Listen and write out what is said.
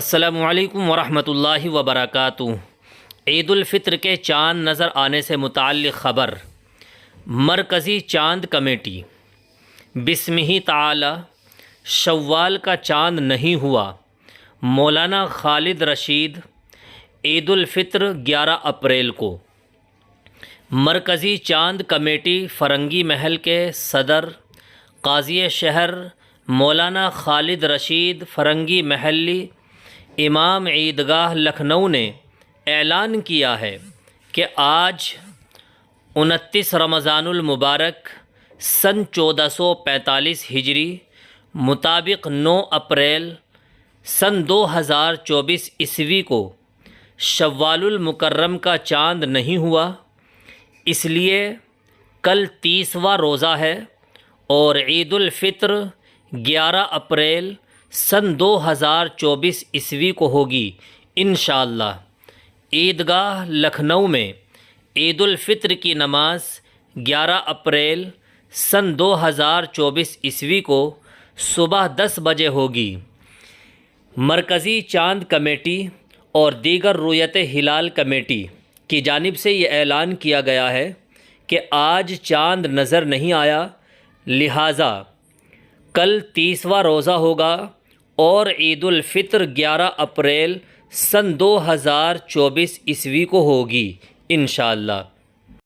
السلام علیکم ورحمۃ اللہ وبرکاتہ۔ عید الفطر کے چاند نظر آنے سے متعلق خبر۔ مرکزی چاند کمیٹی بسمہ تعالی شوال کا چاند نہیں ہوا۔ مولانا خالد رشید۔ عید الفطر 11 اپریل کو۔ مرکزی چاند کمیٹی فرنگی محل کے صدر قاضی شہر مولانا خالد رشید فرنگی محلی امام عیدگاہ لکھنؤ نے اعلان کیا ہے کہ آج 29 رمضان المبارک سن 1445 ہجری مطابق 9 اپریل سن 2024 عیسوی کو شوال المکرم کا چاند نہیں ہوا، اس لیے کل 30واں روزہ ہے اور عید الفطر 11 اپریل سن 2024 عیسوی کو ہوگی انشاءاللہ۔ عیدگاہ لکھنؤ میں عید الفطر کی نماز 11 اپریل سن 2024 عیسوی کو صبح 10 بجے ہوگی۔ مرکزی چاند کمیٹی اور دیگر رؤیت ہلال کمیٹی کی جانب سے یہ اعلان کیا گیا ہے کہ آج چاند نظر نہیں آیا، لہٰذا کل 30واں روزہ ہوگا اور عید الفطر 11 اپریل سن 2024 عیسوی کو ہوگی انشاءاللہ۔